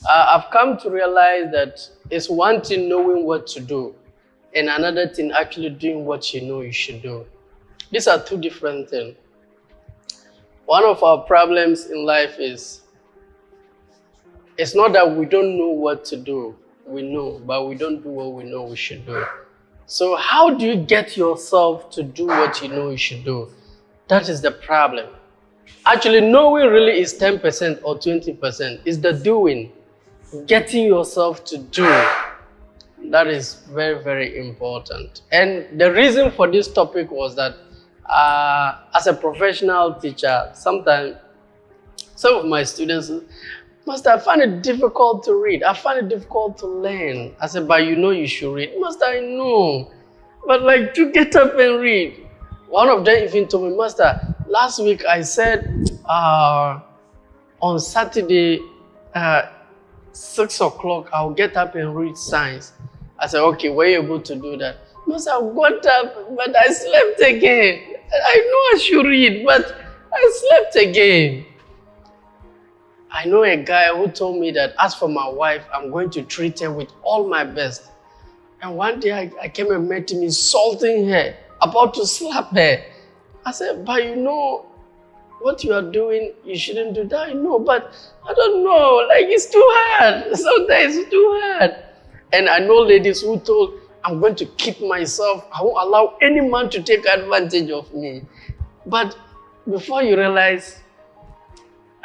I've come to realize that it's one thing knowing what to do, and another thing actually doing what you know you should do. These are two different things. One of our problems in life is it's not that we don't know what to do. We know, but we don't do what we know we should do. So how do you get yourself to do what you know you should do? That is the problem. Actually, knowing really is 10% or 20%. It's the doing, getting yourself to do. That is very, very important. And the reason for this topic was that as a professional teacher, sometimes some of my students, Master, I find it difficult to read. I find it difficult to learn. I said, but you know you should read. Master, I know. But like, to get up and read. One of them even told me, Master, last week I said on Saturday, 6 o'clock, I'll get up and read science. I said, okay, were you able to do that? Master, I got up, but I slept again. I know I should read, but I slept again. I know a guy who told me that as for my wife, I'm going to treat her with all my best. And one day I came and met him insulting her, about to slap her. I said, but you know what you are doing, you shouldn't do that. I know, but I don't know, like it's too hard. Sometimes it's too hard. And I know ladies who told, I'm going to keep myself, I won't allow any man to take advantage of me. But before you realize,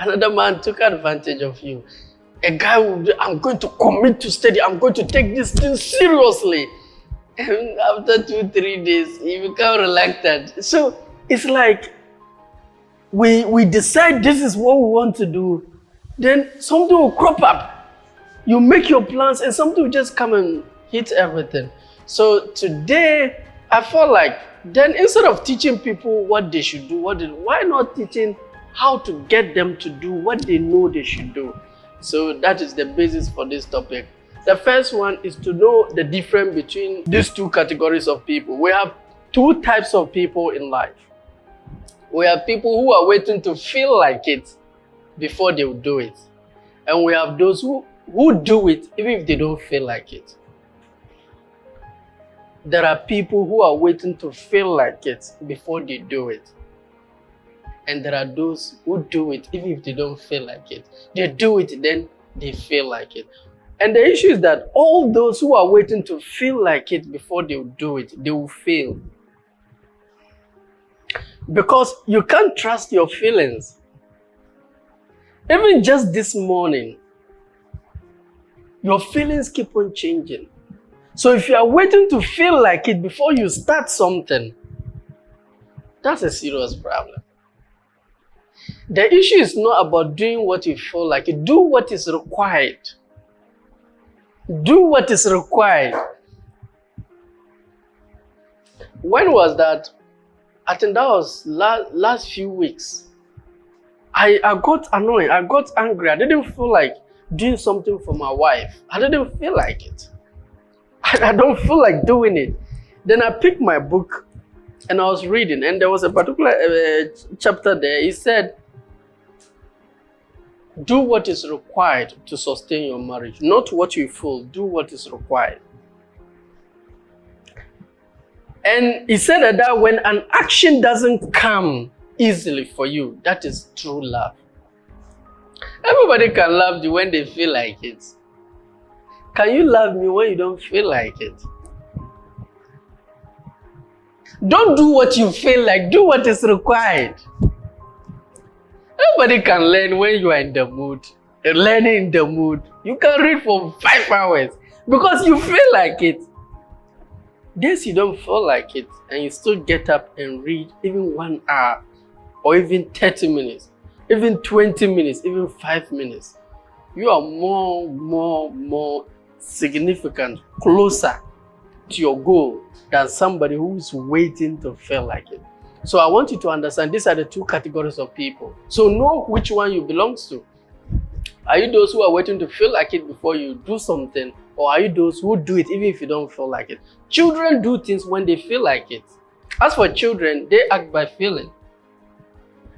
another man took advantage of you. A guy would, I'm going to commit to study. I'm going to take this thing seriously. And after 2-3 days, he become reluctant. So it's like we decide this is what we want to do. Then something will crop up. You make your plans and something will just come and hit everything. So today, I felt like then instead of teaching people what they should do, why not teaching how to get them to do what they know they should do? So that is the basis for this topic. The first one is to know the difference between these two categories of people. We have two types of people in life. We have people who are waiting to feel like it before they will do it. And we have those who do it even if they don't feel like it. There are people who are waiting to feel like it before they do it. And there are those who do it even if they don't feel like it. They do it, then they feel like it. And the issue is that all those who are waiting to feel like it before they will do it, they will fail. Because you can't trust your feelings. Even just this morning, your feelings keep on changing. So if you are waiting to feel like it before you start something, that's a serious problem. The issue is not about doing what you feel like. Do what is required. Do what is required. When was that? I think that was last few weeks. I got annoyed. I got angry. I didn't feel like doing something for my wife. I didn't feel like it. I don't feel like doing it. Then I picked my book and I was reading, and there was a particular chapter there. It said, do what is required to sustain your marriage, not what you feel. Do what is required. And he said that when an action doesn't come easily for you, that is true love. Everybody can love you when they feel like it. Can you love me when you don't feel like it? Don't do what you feel like, do what is required. Everybody can learn when you are in the mood. Learning in the mood. You can read for 5 hours because you feel like it. Days you don't feel like it and you still get up and read even 1 hour or even 30 minutes, even 20 minutes, even 5 minutes. You are more significant, closer to your goal than somebody who is waiting to feel like it. So I want you to understand these are the two categories of people. So know which one you belong to. Are you those who are waiting to feel like it before you do something, or are you those who do it even if you don't feel like it? Children do things when they feel like it. As for children, they act by feeling.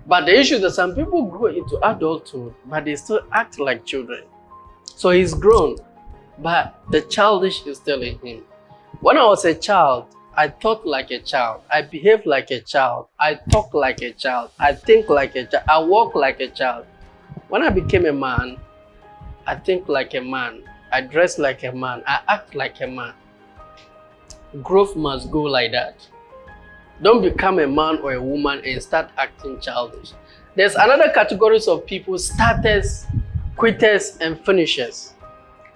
But the issue is that some people grow into adulthood, but they still act like children. So he's grown, but the childish is still in him. When I was a child, I thought like a child. I behaved like a child. I talk like a child. I think like a child. I walk like a child. When I became a man, I think like a man. I dress like a man. I act like a man. Growth must go like that. Don't become a man or a woman and start acting childish. There's another categories of people: starters, quitters, and finishers.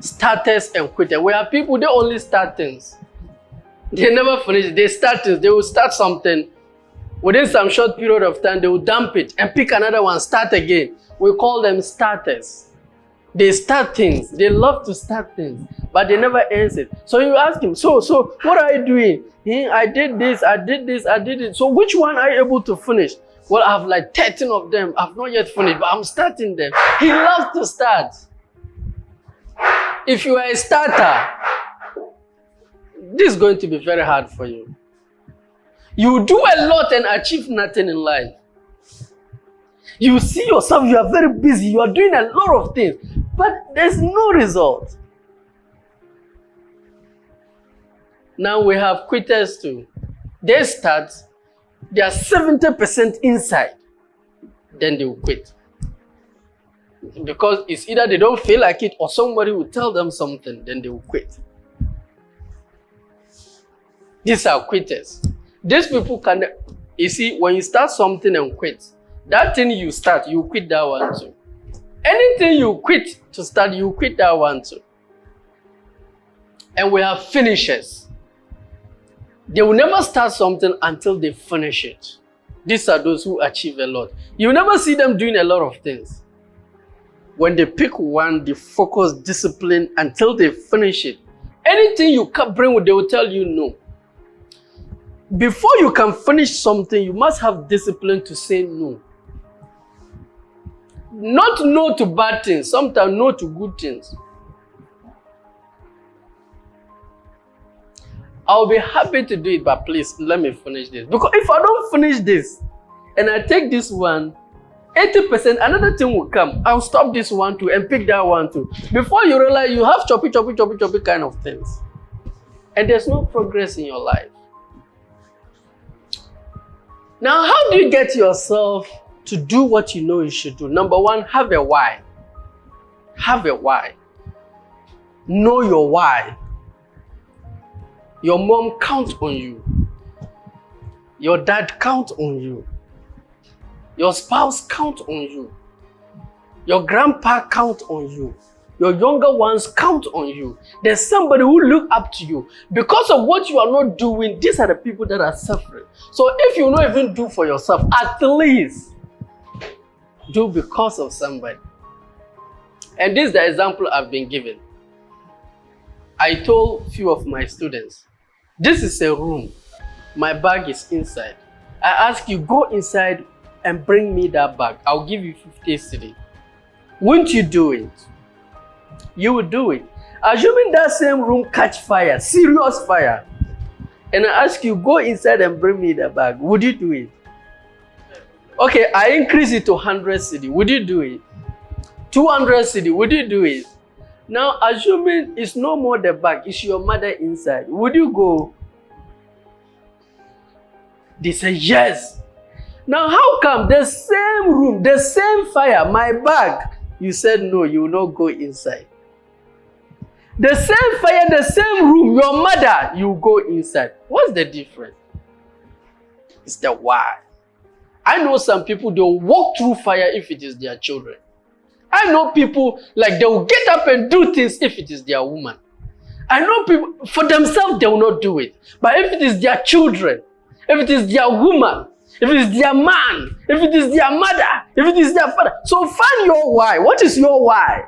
Starters and quitters. We have people, they only start things. They never finish. They start things. They will start something. Within some short period of time, they will dump it and pick another one, start again. We call them starters. They start things. They love to start things, but they never end it. So you ask him, so what are you doing? I did this, I did this, I did it. So which one are you able to finish? Well, I have like 13 of them. I've not yet finished, but I'm starting them. He loves to start. If you are a starter, this is going to be very hard for you. You do a lot and achieve nothing in life. You see yourself, you are very busy, you are doing a lot of things, but there's no result. Now we have quitters too. They start, they are 70% inside, then they will quit. Because it's either they don't feel like it or somebody will tell them something, then they will quit. These are quitters. These people can, you see, when you start something and quit, that thing you start, you quit that one too. Anything you quit to start, you quit that one too. And we have finishers. They will never start something until they finish it. These are those who achieve a lot. You will never see them doing a lot of things. When they pick one, they focus, discipline until they finish it. Anything you can bring, they will tell you no. Before you can finish something, you must have discipline to say no. Not no to bad things, sometimes no to good things. I'll be happy to do it, but please let me finish this. Because if I don't finish this and I take this one, 80%, another thing will come. I'll stop this one too and pick that one too. Before you realize, you have choppy kind of things. And there's no progress in your life. Now, how do you get yourself to do what you know you should do? Number one, have a why. Have a why. Know your why. Your mom counts on you. Your dad counts on you. Your spouse counts on you. Your grandpa counts on you. Your younger ones count on you. There's somebody who look up to you. Because of what you are not doing, these are the people that are suffering. So if you don't even do for yourself, at least do because of somebody. And this is the example I've been given. I told a few of my students, this is a room. My bag is inside. I ask you, go inside and bring me that bag. I'll give you 50 cedi. Won't you do it? You will do it. Assuming that same room catch fire, serious fire, and I ask you, go inside and bring me the bag, would you do it? Okay, I increase it to 100 cedi. Would you do it? 200 cedi. Would you do it? Now, assuming it's no more the bag, it's your mother inside, would you go? They say yes. Now, how come the same room, the same fire, my bag, you said no, you will not go inside? The same fire, the same room, your mother, you go inside. What's the difference? It's the why. I know some people, they'll walk through fire if it is their children. I know people, like, they will get up and do things if it is their woman. I know people, for themselves, they will not do it. But if it is their children, if it is their woman, if it is their man, if it is their mother, if it is their father. So find your why. What is your why?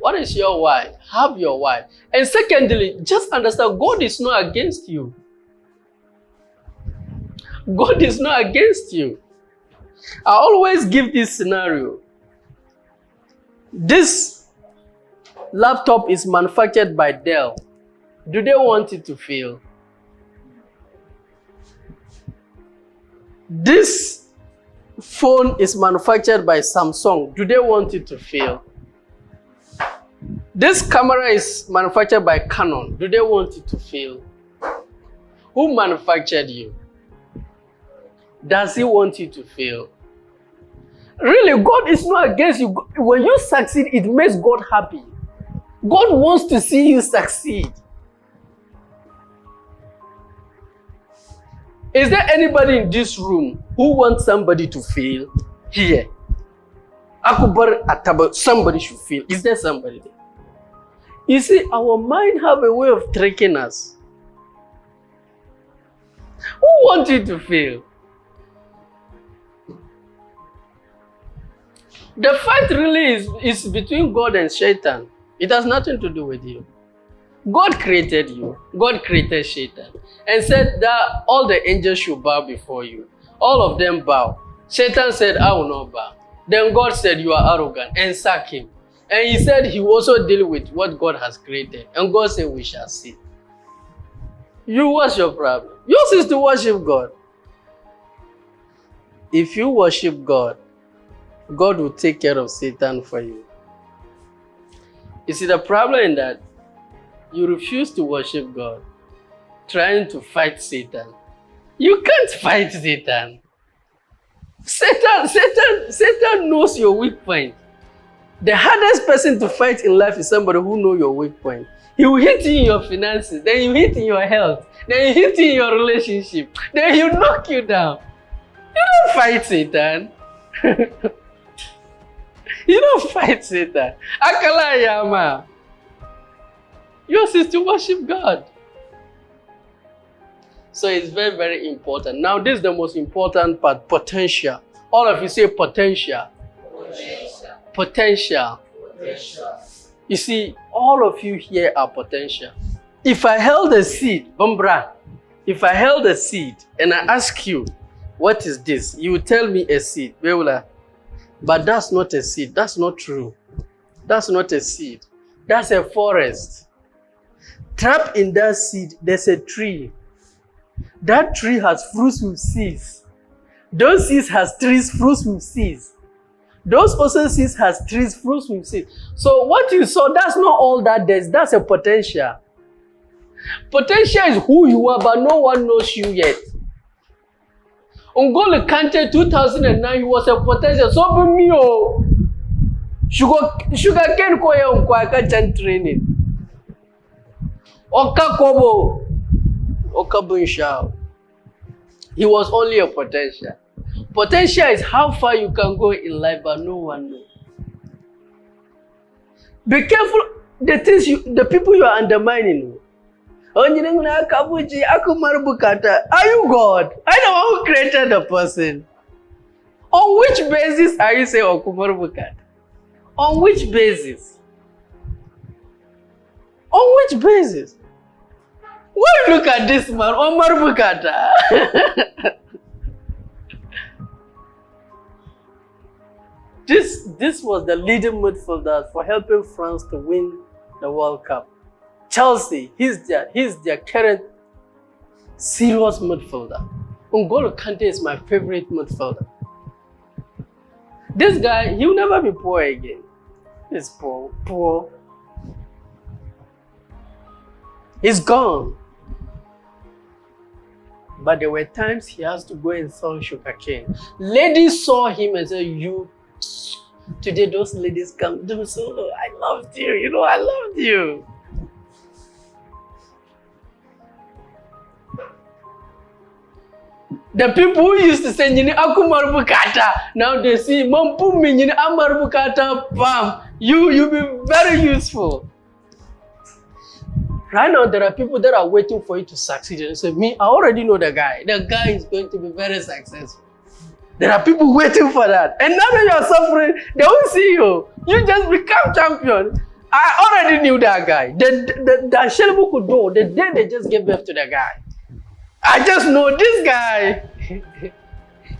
What is your why? Have your why. And secondly, just understand God is not against you. God is not against you. I always give this scenario. This laptop is manufactured by Dell. Do they want it to fail? This phone is manufactured by Samsung, do they want it to fail? This camera is manufactured by Canon, do they want it to fail? Who manufactured you? Does he want you to fail? Really, God is not against you. When you succeed, it makes God happy. God wants to see you succeed. Is there anybody in this room who wants somebody to fail? Here. Akubar Ataba, somebody should fail. Is there somebody there? You see, our mind have a way of tricking us. Who wants you to fail? The fight really is between God and Satan. It has nothing to do with you. God created you. God created Satan and said that all the angels should bow before you. All of them bow. Satan said, I will not bow. Then God said, you are arrogant, and sack him. And he said he will also deal with what God has created. And God said, we shall see. You, what's your problem? Yours is to worship God. If you worship God, God will take care of Satan for you. You see, the problem in that you refuse to worship God, trying to fight Satan. You can't fight Satan. Satan knows your weak point. The hardest person to fight in life is somebody who knows your weak point. He will hit you in your finances, then he will hit in your health, then he will hit you in your relationship, then he will knock you down. You don't fight Satan. You don't fight Satan. Akala Yama. Yours is to worship God. So it's very, very important. Now, this is the most important part, potential. All of you say potential. Potential. Potential. Potential. You see, all of you here are potential. If I held a seed, Bambra, if I held a seed and I ask you, what is this? You will tell me a seed. But that's not a seed. That's not true. That's not a seed. That's a forest. Trapped in that seed, there's a tree. That tree has fruits with seeds. Those seeds has trees, fruits with seeds. Those also seeds has trees, fruits with seeds. So what you saw, that's not all that there's. That's a potential. Potential is who you are, but no one knows you yet. N'Golo Kante 2009, he was a potential. So for me, sugar cane koya unkwaka chan training. Oka kobo, oka bunshao. He was only a potential. Potential is how far you can go in life, but no one knows. Be careful the people you are undermining. Are you God? I know who created the person. On which basis are you saying Okumar Bukata? On which basis? On which basis? Why look at this man, Omar Bukata? This was the leading midfielder for helping France to win the World Cup. Chelsea, he's their current serious midfielder. N'Golo Kante is my favorite midfielder. This guy, he'll never be poor again. He's poor. He's gone. But there were times he has to go and sell sugarcane. Ladies saw him and said, today those ladies come to me, so I loved you, I loved you. The people who used to say, Akumar Bukata, now they see, Mampumi, Amar Bukata, bam, you'll be very useful. Right now, there are people that are waiting for you to succeed. And say, I already know the guy. The guy is going to be very successful. There are people waiting for that. And now that you're suffering, they won't see you. You just become champion. I already knew that guy. The Shelbu could do, the day they just gave birth to the guy. I just know this guy.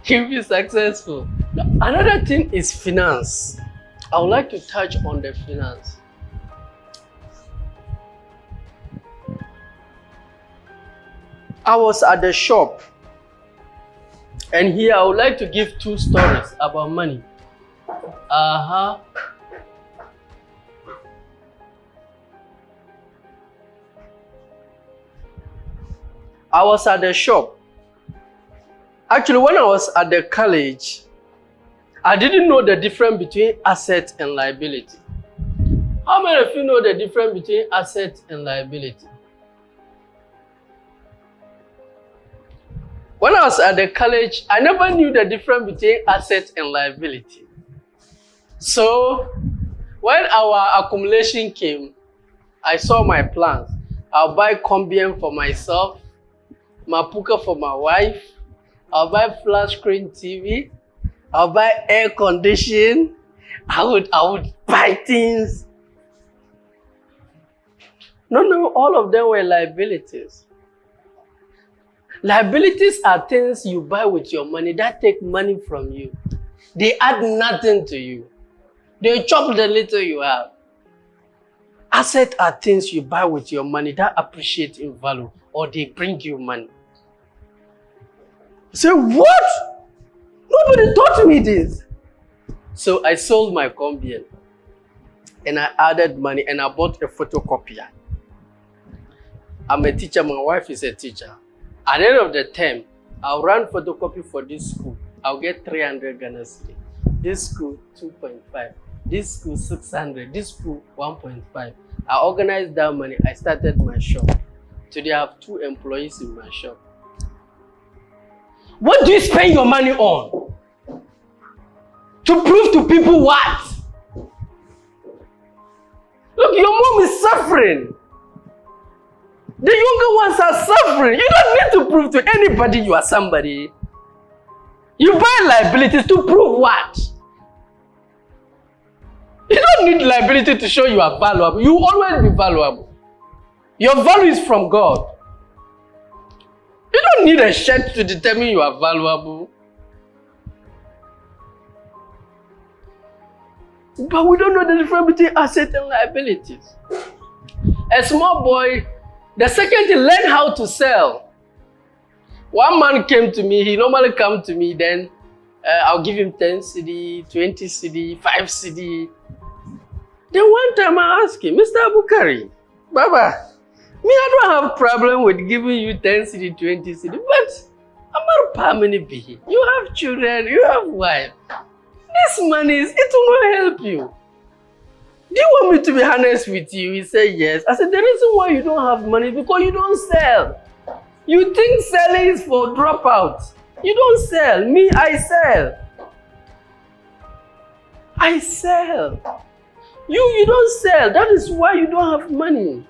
He'll be successful. Another thing is finance. I would like to touch on the finance. I was at the shop And here I would like to give 2 stories about money. I was at the shop. Actually, when I was at the college, I didn't know the difference between asset and liability. How many of you know the difference between asset and liability? When I was at the college, I never knew the difference between asset and liability. So, when our accumulation came, I saw my plans. I'll buy Combien for myself, Mapuka for my wife, I'll buy flat screen TV, I'll buy air condition, I would buy things. No, all of them were liabilities. Liabilities are things you buy with your money that take money from you. They add nothing to you. They chop the little you have. Assets are things you buy with your money that appreciate in value or they bring you money. Say, what? Nobody taught me this. So I sold my Combien and I added money and I bought a photocopier. I'm a teacher, my wife is a teacher. At the end of the term, I'll run photocopy for this school. I'll get 300 Ghana cedi. This school, 2.5. This school, 600. This school, 1.5. I organized that money. I started my shop. Today, I have 2 employees in my shop. What do you spend your money on? To prove to people what? Look, your mom is suffering. The younger ones are suffering. You don't need to prove to anybody you are somebody. You buy liabilities to prove what? You don't need liability to show you are valuable. You will always be valuable. Your value is from God. You don't need a shirt to determine you are valuable. But we don't know the difference between assets and liabilities. A small boy, the second he learned how to sell. One man came to me, he normally comes to me, then I'll give him 10 cedi, 20 cedi, 5 cedi. Then one time I asked him, Mr. Abukari, Baba, me I don't have problem with giving you 10 cedi, 20 cedi, but I'm not permanent be. You have children, you have wife. This money, it will not help you. Do you want me to be honest with you? He said yes. I said the reason why you don't have money is because you don't sell. You think selling is for dropouts. You don't sell. Me, I sell. I sell. You don't sell. That is why you don't have money.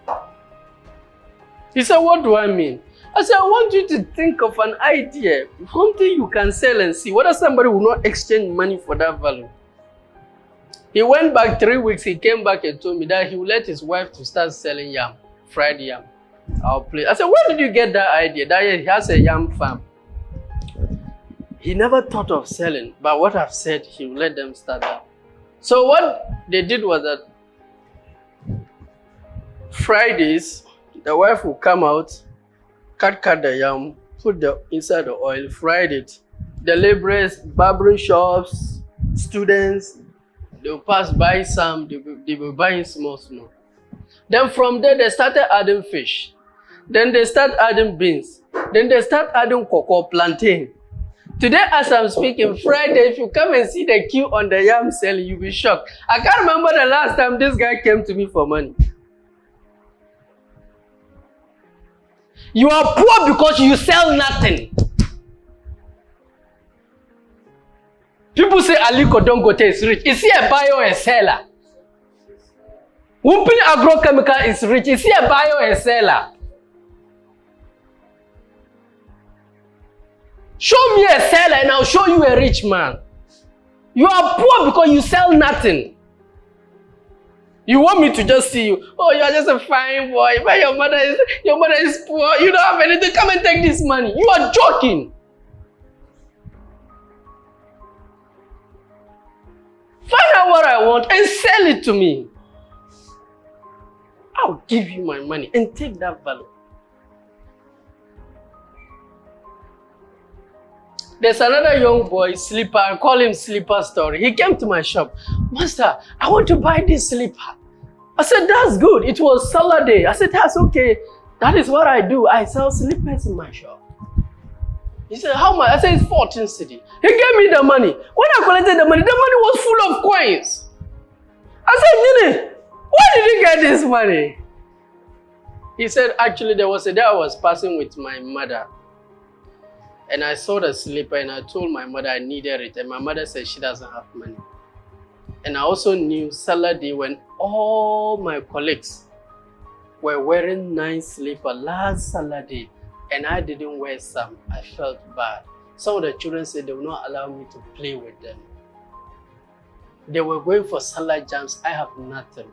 He said, what do I mean? I said, I want you to think of an idea. Something you can sell and see whether somebody will not exchange money for that value. He went back 3 weeks. He came back and told me that he would let his wife to start selling yam, fried yam. I'll play. I said, where did you get that idea? That he has a yam farm. He never thought of selling, but what I've said, he will let them start that. So what they did was that Fridays, the wife will come out, cut the yam, put the inside the oil, fried it. The laborers, barbering shops, students, they will pass by some, they will buy small. Then from there, they started adding fish. Then they start adding beans. Then they start adding cocoa, plantain. Today, as I'm speaking, Friday, if you come and see the queue on the yam sale, you'll be shocked. I can't remember the last time this guy came to me for money. You are poor because you sell nothing. People say Aliko Dangote is rich. Is he a buyer or a seller? Wumpini Agrochemical is rich. Is he a buyer or a seller? Show me a seller and I'll show you a rich man. You are poor because you sell nothing. You want me to just see you? Oh, you are just a fine boy, but your mother is poor. You don't have anything. Come and take this money. You are joking. Find out what I want and sell it to me. I'll give you my money and take that value. There's another young boy, Slipper, I call him Slipper Story. He came to my shop. Master, I want to buy this slipper. I said, that's good. It was Salah day. I said, that's okay. That is what I do. I sell slippers in my shop. He said, how much? I said, it's 14 cedi. He gave me the money. When I collected the money was full of coins. I said, Nene, where did you get this money? He said, actually, there was a day I was passing with my mother. And I saw the slipper and I told my mother I needed it. And my mother said she doesn't have money. And I also knew Salah day when all my colleagues were wearing nice slippers last Salah day. And I didn't wear some. I felt bad. Some of the children said they will not allow me to play with them. They were going for Salah jams. I have nothing.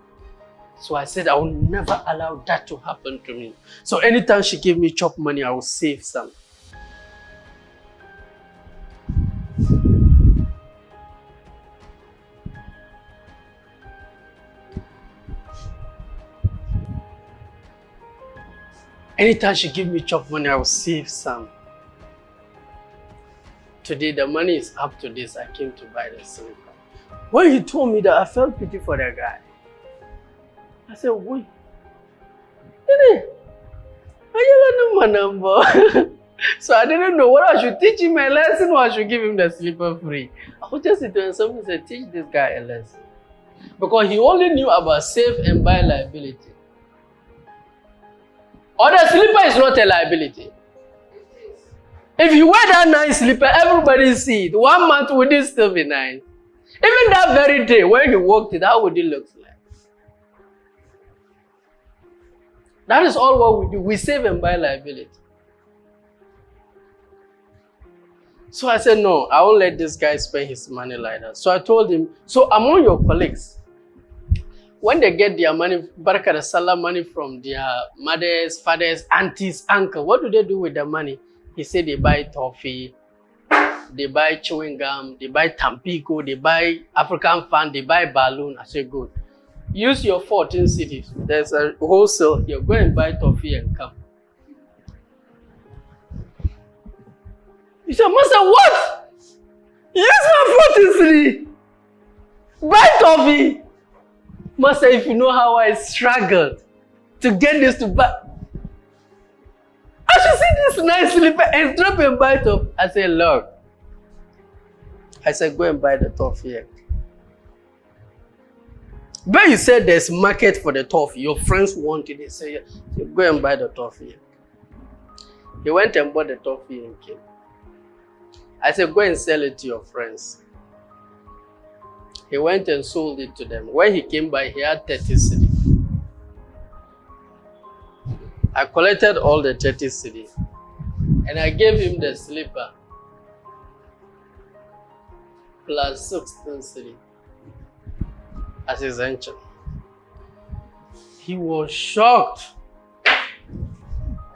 So I said I will never allow that to happen to me. So anytime she gave me chop money, I will save some. Anytime she give me chop money, I will save some. Today the money is up to this. I came to buy the slipper. When he told me that, I felt pity for the guy. I said, wait, are you learning my number? So I didn't know what I should teach him a lesson or I should give him the slipper free. I was just sitting and someone said, teach this guy a lesson. Because he only knew about save and buy liability. Or the slipper is not a liability. If you wear that nice slipper, everybody see it. 1 month, would it still be nice? Even that very day, when you walked it, how would it look like? That is all what we do. We save and buy liability. So I said, no, I won't let this guy spend his money like that. So I told him, so among your colleagues, when they get their money, Barakah Salah money from their mothers, fathers, aunties, uncle, what do they do with the money? He said they buy toffee, they buy chewing gum, they buy Tampico, they buy African fan, they buy balloon. I said, good. Use your 14 cedis. There's a wholesale here. Go and buy toffee and come. He said, Master, what? Use my 14 cedi. Buy toffee. Master, if you know how I struggled to get this to buy. I should see this nice slipper and drop and buy toffee. I said, look. I said, go and buy the toffee. But you said there's market for the toffee. Your friends want it. They say, go and buy the toffee. He went and bought the toffee and came. I said, go and sell it to your friends. He went and sold it to them. When he came by, he had 30 cedi. I collected all the 30 cedi. And I gave him the slipper. Plus 16 cedi. As his entry. He was shocked.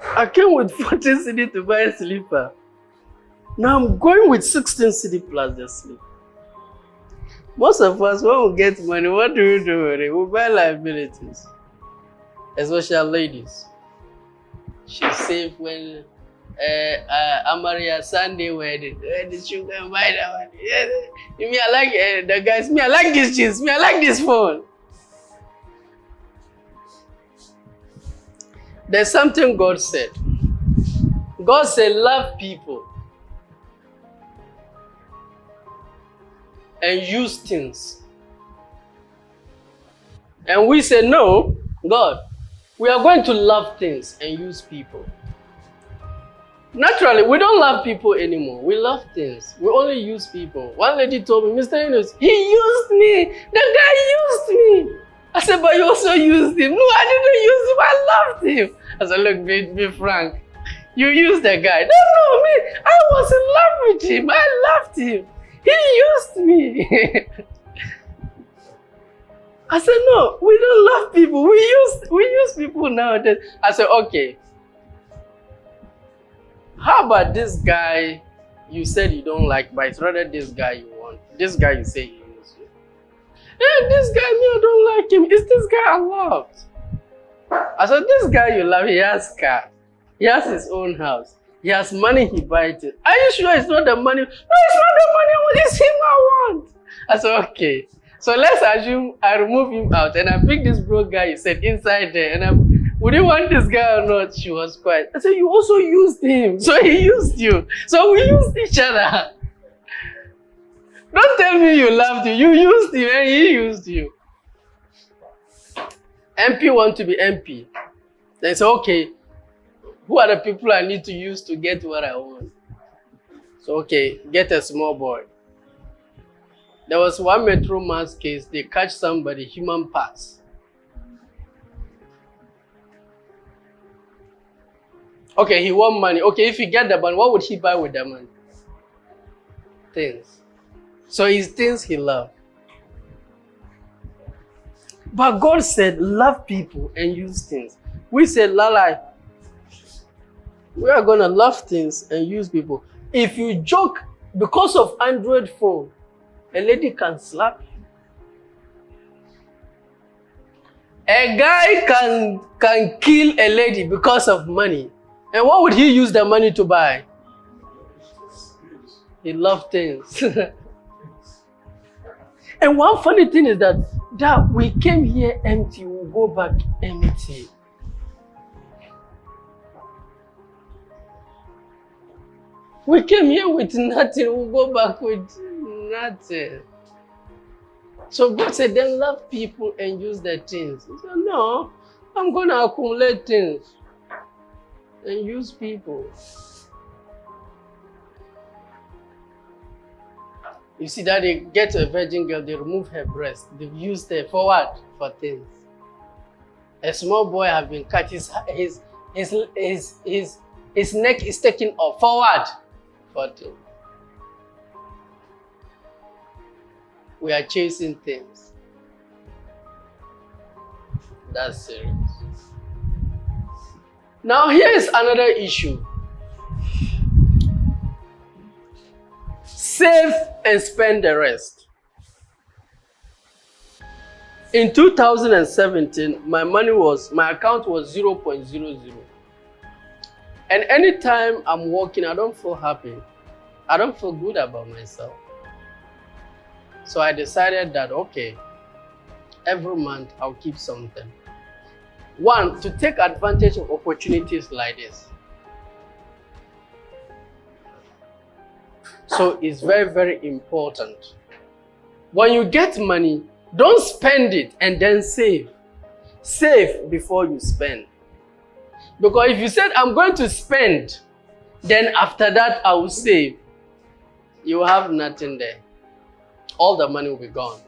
I came with 14 cedi to buy a slipper. Now I'm going with 16 cedi plus the slipper. Most of us, when we get money, what do we do with it? We buy liabilities. Especially ladies. She saved when Amaria Sunday wedding. She can buy that one. Yeah. Me, I like the guys. Me, I like this jeans. Me, I like this phone. There's something God said. God said, love people. And use things. And we say, no, God, we are going to love things and use people. Naturally, we don't love people anymore. We love things. We only use people. One lady told me, Mr. Yunus, he used me. The guy used me. I said, but you also used him. No, I didn't use him. I loved him. I said, look, be frank. You used the guy. No, me. I was in love with him. I loved him. He used me. I said, no, we don't love people. We use people nowadays. I said, okay. How about this guy you said you don't like, but it's rather this guy you want. This guy you say you use you. Yeah, this guy, me, I don't like him. It's this guy I loved. I said, this guy you love, he has car. He has his own house. He He has money, he buys it. Are you sure it's not the money? No, it's not the money. It's him I want. I said, okay. So let's assume I remove him out and I pick this broke guy you said inside there and would you want this guy or not? She was quiet. I said, you also used him. So he used you. So we used each other. Don't tell me you loved him. You used him and he used you. MP want to be MP. They say, okay, who are the people I need to use to get what I want? So, okay, get a small boy. There was one Metro Mass case, they catch somebody, human parts. Okay, he want money. Okay, if he get the money, what would he buy with the money? Things. So it's things he loved. But God said, love people and use things. We said, Lala, we are going to love things and use people. If you joke because of Android phone, a lady can slap you. A guy can kill a lady because of money. And what would he use the money to buy? He loved things. And one funny thing is that we came here empty, we'll go back empty. We came here with nothing, we'll go back with nothing. So God said, then love people and use their things. He said, no, I'm going to accumulate things and use people. You see that they get a virgin girl, they remove her breast. They've used her for what? For things. A small boy has been cut, his neck is taken off. For what? For things. We are chasing things. That's serious. Now here is another issue. Save and spend the rest. In 2017, my account was 0.00. And anytime I'm working, I don't feel happy. I don't feel good about myself. So I decided that, okay, every month I'll keep something. One, to take advantage of opportunities like this. So it's very, very important. When you get money, don't spend it and then save. Save before you spend. Because if you said, I'm going to spend, then after that I will save, you will have nothing there. All the money will be gone.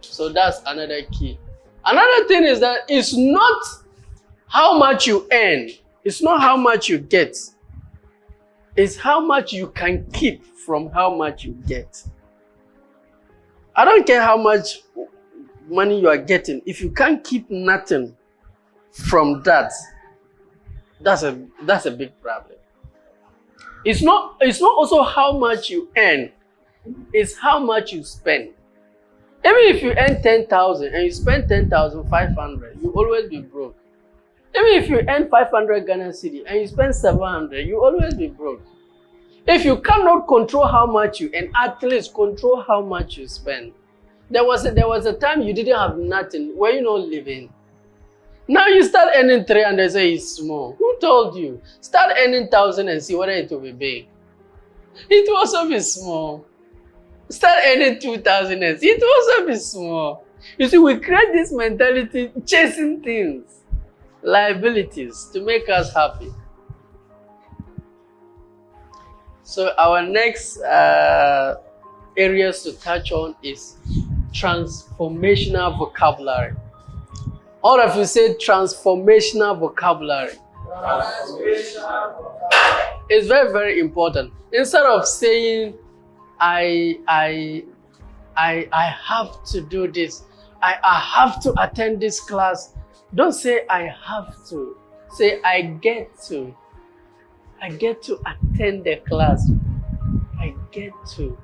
So that's another key. Another thing is that it's not how much you earn. It's not how much you get. It's how much you can keep from how much you get. I don't care how much money you are getting. If you can't keep nothing from that, that's a big problem. It's not also how much you earn. It's how much you spend. Even if you earn 10,000 and you spend 10,500, you always be broke. Even if you earn 500 Ghana cedi and you spend 700, you always be broke. If you cannot control how much you earn, at least control how much you spend. There was a time you didn't have nothing. Were you not living? Now you start earning 300, say it's small. Who told you? Start earning 1,000 and see whether it will be big. It will also be small. Start earning 2,000 and see it will also be small. You see, we create this mentality chasing things, liabilities to make us happy. So our next areas to touch on is transformational vocabulary. All of you say transformational vocabulary. Transformational vocabulary. It's very, very important. Instead of saying, I have to do this, I have to attend this class, don't say I have to. Say I get to. I get to attend the class. I get to.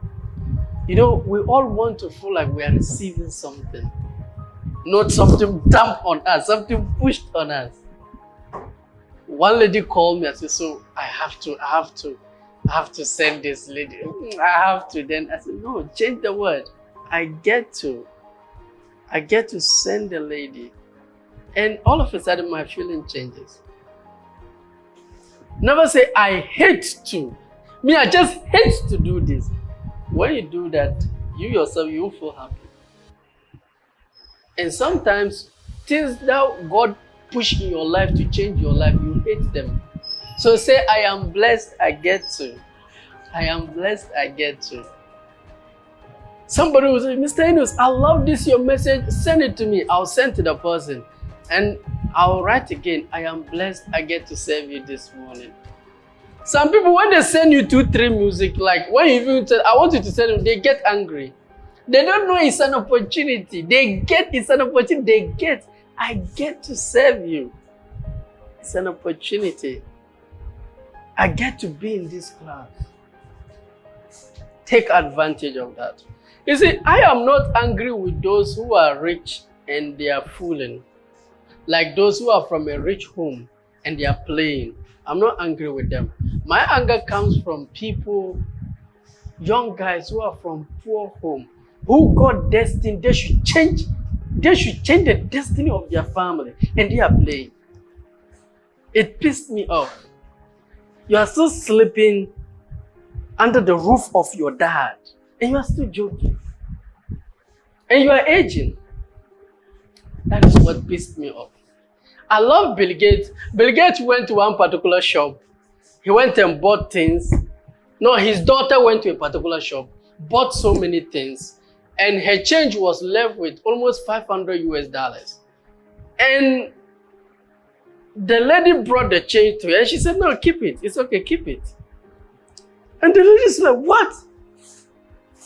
You know, we all want to feel like we are receiving something. Not something dumped on us, something pushed on us. One lady called me and said, so I have to send this lady. I have to. Then I said, no, change the word. I get to send the lady. And all of a sudden my feeling changes. Never say, I hate to. Me, I just hate to do this. When you do that, you yourself, you will feel happy. And sometimes things that God push in your life to change your life, you hate them. So say, I am blessed, I get to. I am blessed, I get to. Somebody will say, Mr. Enos, I love this, your message, send it to me. I'll send to the person. And I'll write again, I am blessed, I get to serve you this morning. Some people, when they send you 2-3 music, like when you even tell, I want you to send them, they get angry. They don't know it's an opportunity. It's an opportunity. I get to serve you. It's an opportunity. I get to be in this class. Take advantage of that. You see, I am not angry with those who are rich and they are fooling. Like those who are from a rich home and they are playing. I'm not angry with them. My anger comes from people, young guys who are from poor home, who got destined, they should change the destiny of their family, and they are playing. It pissed me off. You are still sleeping under the roof of your dad, and you are still joking. And you are aging. That is what pissed me off. I love Bill Gates. Bill Gates went to one particular shop. He went and bought things. No, his daughter went to a particular shop, bought so many things, and her change was left with almost $500. And the lady brought the change to her, and she said, no, keep it. It's okay, keep it. And the lady is like, what?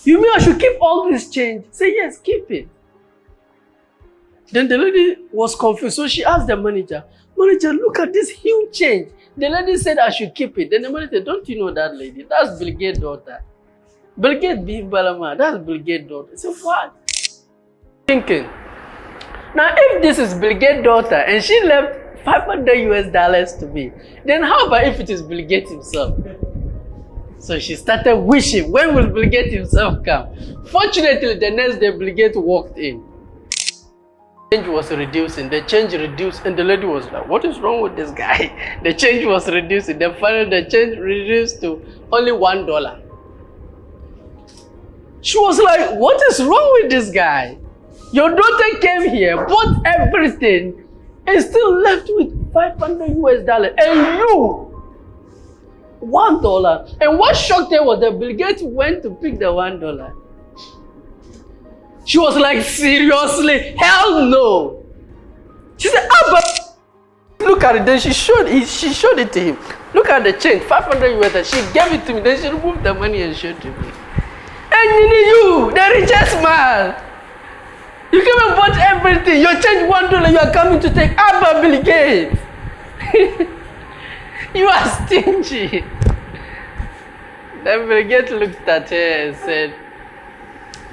You mean I should keep all this change? Say, yes, keep it. Then the lady was confused, so she asked the manager, look at this huge change. The lady said I should keep it. Then the manager said, don't you know that lady? That's Bill Gates' daughter. Bill Gates being Balama, that's Bill Gates' daughter. So what? Thinking. Now if this is Bill Gates' daughter and she left $500 to me, then how about if it is Bill Gates himself? So she started wishing, when will Bill Gates himself come? Fortunately, the next day Bill Gates walked in. The change was reducing, the change reduced, and the lady was like, what is wrong with this guy? The change was reducing, then finally the change reduced to only $1. She was like, what is wrong with this guy? Your daughter came here, bought everything, and still left with $500, and you, $1. And what shocked her was that Bill Gates went to pick the $1. She was like, seriously? Hell no. She said, but look at it. Then she showed it to him. Look at the change, $500. She gave it to me. Then she removed the money and showed it to me. And you, the richest man, you came and bought everything. You change $1. You are coming to take Abba Bill Gates. You are stingy. Then Bill Gates looked at her and said,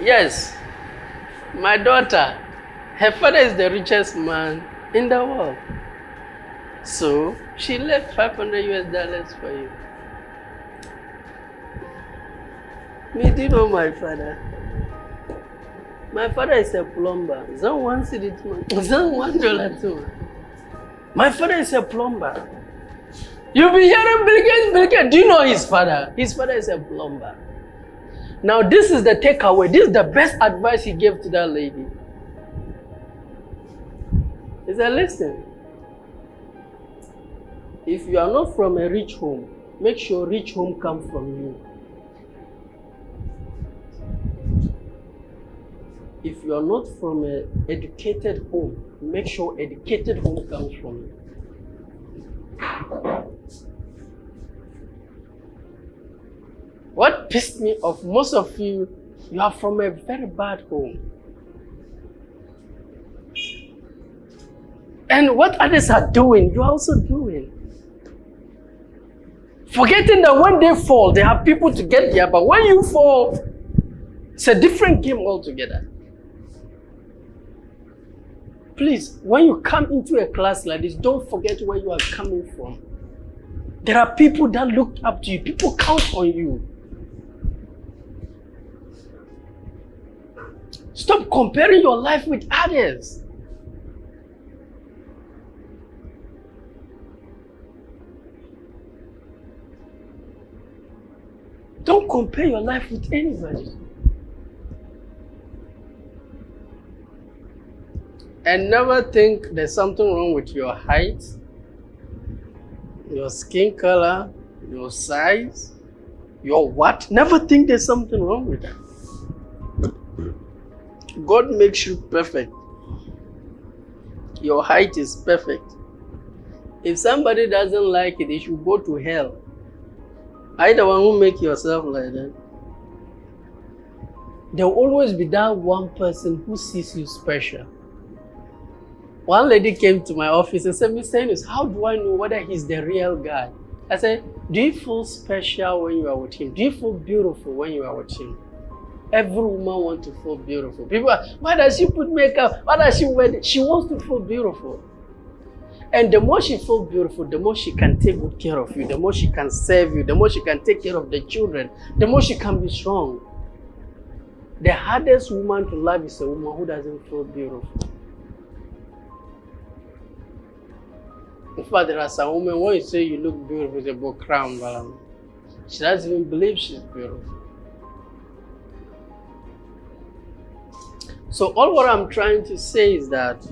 yes, my daughter, her father is the richest man in the world. So she left $500 for you. Me, do you know my father? My father is a plumber. $1 too. My father is a plumber. You'll be hearing Bill Gates. Do you know his father? His father is a plumber. Now this is the takeaway. This is the best advice he gave to that lady. He said, listen, if you are not from a rich home, make sure rich home comes from you. If you are not from an educated home, make sure educated home comes from you. What pissed me off, most of you are from a very bad home. And what others are doing, you're also doing. Forgetting that when they fall, they have people to get there, but when you fall, it's a different game altogether. Please, when you come into a class like this, don't forget where you are coming from. There are people that look up to you. People count on you. Stop comparing your life with others. Don't compare your life with anybody. And never think there's something wrong with your height, your skin color, your size, your what. Never think there's something wrong with that. God makes you perfect. Your height is perfect. If somebody doesn't like it, they should go to hell. Are you the one who make yourself like that? There will always be that one person who sees you special. One lady came to my office and said, Mr. Enos, how do I know whether he's the real guy? I said, do you feel special when you are with him? Do you feel beautiful when you are with him? Every woman wants to feel beautiful. People are, why does she put makeup? Why does she wear it? She wants to feel beautiful. And the more she feels beautiful, the more she can take good care of you, the more she can serve you, the more she can take care of the children, the more she can be strong. The hardest woman to love is a woman who doesn't feel beautiful. In fact, there are some women, when you say you look beautiful, they go crown, but she doesn't even believe she's beautiful. So all what I'm trying to say is that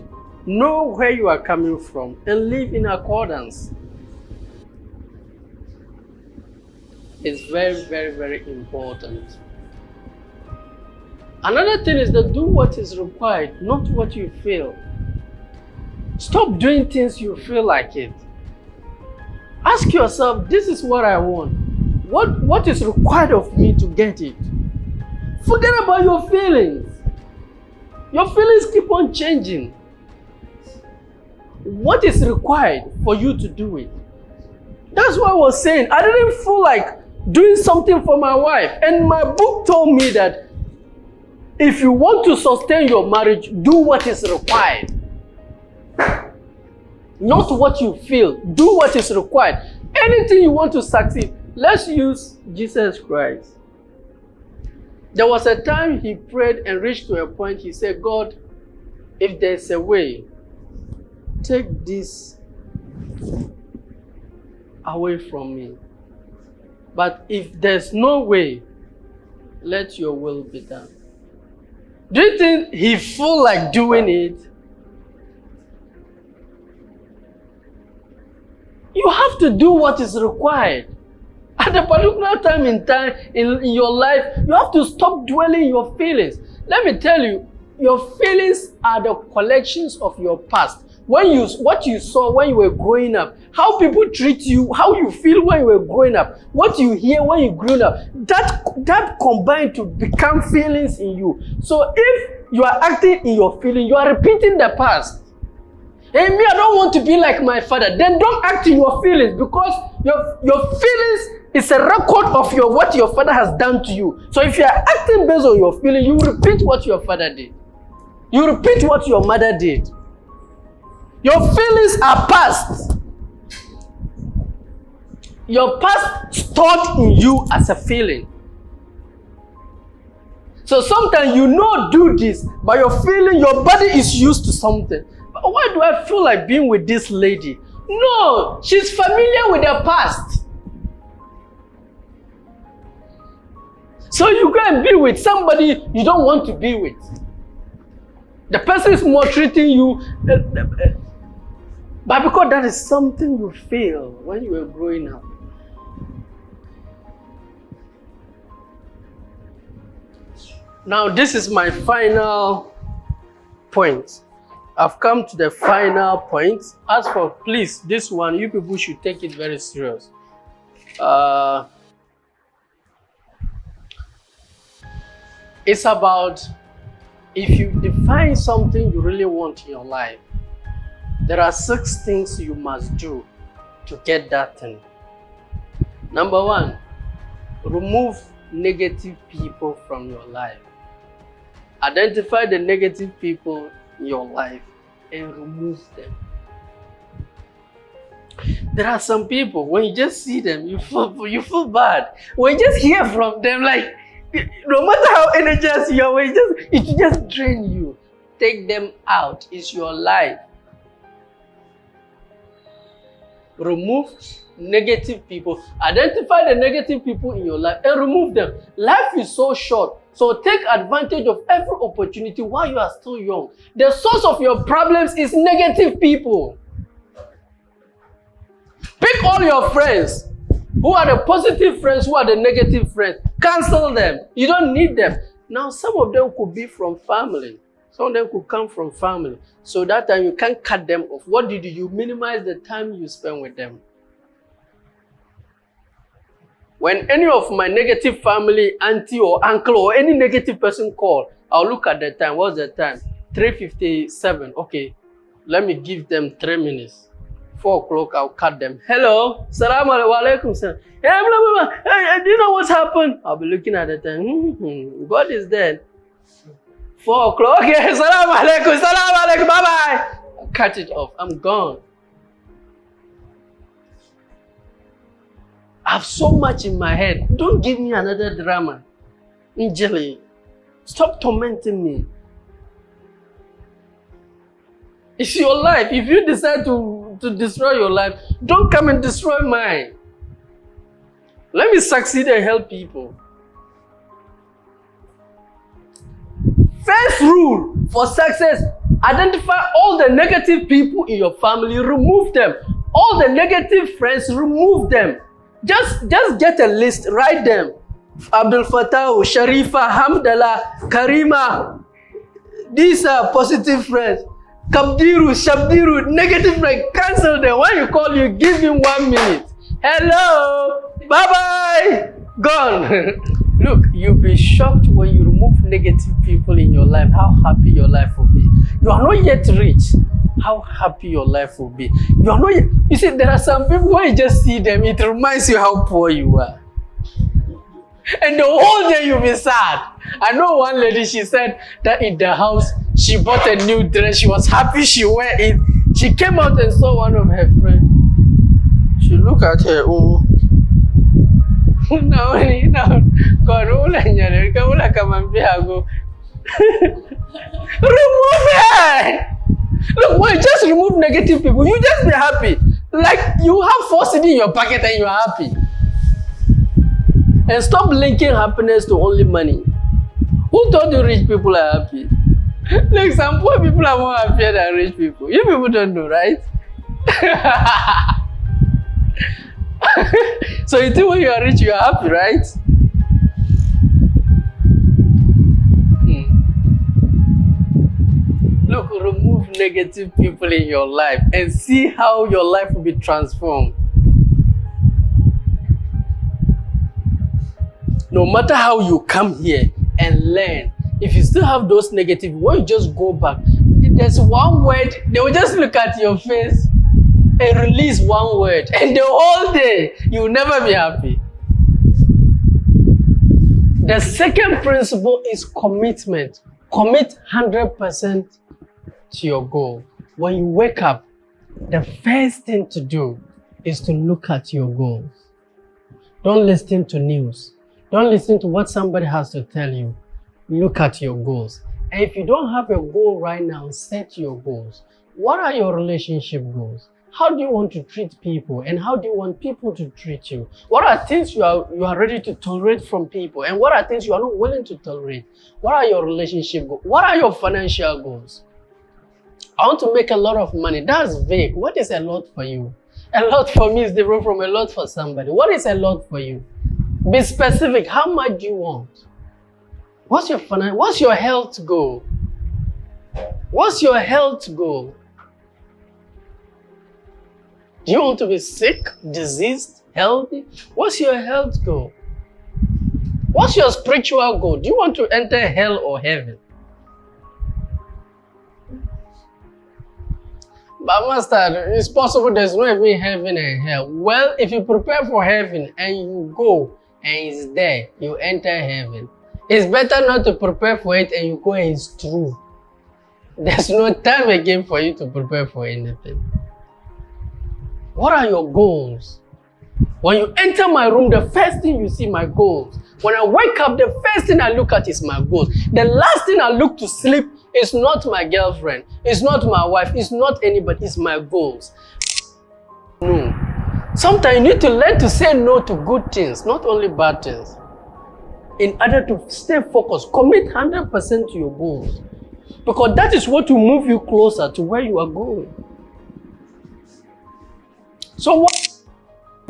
know where you are coming from and live in accordance. It's very, very, very important. Another thing is that do what is required, not what you feel. Stop doing things you feel like it. Ask yourself, this is what I want. What is required of me to get it? Forget about your feelings. Your feelings keep on changing. What is required for you to do it? That's what I was saying. I didn't feel like doing something for my wife. And my book told me that if you want to sustain your marriage, do what is required. Not what you feel. Do what is required. Anything you want to succeed. Let's use Jesus Christ. There was a time he prayed and reached to a point, he said, God, if there's a way, take this away from me. But if there's no way, let your will be done. Do you think he felt like doing it? You have to do what is required. At a particular time in your life, you have to stop dwelling your feelings. Let me tell you, your feelings are the collections of your past. What you saw when you were growing up, how people treat you, how you feel when you were growing up, what you hear when you grew up, that combined to become feelings in you. So if you are acting in your feeling, you are repeating the past. Hey, me, I don't want to be like my father. Then don't act in your feelings, because your feelings is a record of what your father has done to you. So if you are acting based on your feeling, you repeat what your father did. You repeat what your mother did. Your feelings are past. Your past stored in you as a feeling. So sometimes do this, but your body is used to something. But why do I feel like being with this lady? No, she's familiar with her past. So you go and be with somebody you don't want to be with. The person is maltreating you. But because that is something you feel when you were growing up. Now this is my final point. I've come to the final point. As for please, this one, you people should take it very serious. It's about if you define something you really want in your life, there are 6 things you must do to get that thing. Number 1, remove negative people from your life. Identify the negative people in your life and remove them. There are some people, when you just see them, you feel bad. When you just hear from them, like, no matter how energized you are, it just drain you. Take them out. It's your life. Remove negative people. Identify the negative people in your life and remove them. Life is so short. So take advantage of every opportunity while you are still young. The source of your problems is negative people. Pick all your friends. Who are the positive friends? Who are the negative friends? Cancel them. You don't need them. Now, some of them could be from family. Some of them could come from family. So that time you can't cut them off. What did you do? You minimize the time you spend with them. When any of my negative family, auntie or uncle or any negative person call, I'll look at the time. What's the time? 3:57. Okay, let me give them 3 minutes. 4 o'clock, I'll cut them. Hello, salam alaikum. Hey, blah, blah, blah. Hey, do you know what's happened? I'll be looking at the time. God is dead. 4 o'clock. Okay, salam alaikum, bye bye. I'll cut it off. I'm gone. I have so much in my head. Don't give me another drama. Njeli, stop tormenting me. It's your life. If you decide to destroy your life, don't come and destroy mine. Let me succeed and help people. First rule for success, identify all the negative people in your family, remove them. All the negative friends, remove them. Just get a list, write them. Abdul Fattah, Sharifa, Hamdallah, Karima. These are positive friends. Kabdiru, Shabdiru, negative friend, cancel them. When you call, you give him 1 minute. Hello, bye-bye, gone. Look, you'll be shocked when you remove negative people in your life, how happy your life will be. You are not yet rich. How happy your life will be. You are not yet, you see, there are some people, when you just see them, it reminds you how poor you are. And the whole day you'll be sad. I know one lady, she said that in the house, she bought a new dress. She was happy she wear it. She came out and saw one of her friends. She looked at her own. No, God, remove it. Look, when you just remove negative people, you just be happy. Like you have 4 cedi in your pocket and you are happy. And stop linking happiness to only money. Who told you rich people are happy? Like some poor people are more happier than rich people. You people don't know, right? So you think when you are rich, you are happy, right? Look, remove negative people in your life and see how your life will be transformed. No matter how you come here and learn, if you still have those negative, when you just go back, there's one word, they will just look at your face and release one word, and the whole day, you will never be happy. The second principle is commitment. Commit 100% to your goal. When you wake up, the first thing to do is to look at your goals. Don't listen to news. Don't listen to what somebody has to tell you. Look at your goals. And if you don't have a goal right now, set your goals. What are your relationship goals? How do you want to treat people? And how do you want people to treat you? What are things you are ready to tolerate from people? And what are things you are not willing to tolerate? What are your relationship goals? What are your financial goals? I want to make a lot of money. That's vague. What is a lot for you? A lot for me is different from a lot for somebody. What is a lot for you? Be specific. How much do you want? What's your health goal? What's your health goal? Do you want to be sick, diseased, healthy? What's your health goal? What's your spiritual goal? Do you want to enter hell or heaven? But Master, it's possible there's no even heaven and hell. Well, if you prepare for heaven and you go and it's there, you enter heaven. It's better not to prepare for it and you go and it's true. There's no time again for you to prepare for anything. What are your goals? When you enter my room, the first thing you see my goals. When I wake up, the first thing I look at is my goals. The last thing I look to sleep is not my girlfriend, it's not my wife, it's not anybody, it's my goals. No. Sometimes you need to learn to say no to good things, not only bad things. In order to stay focused, commit 100% to your goals. Because that is what will move you closer to where you are going. So what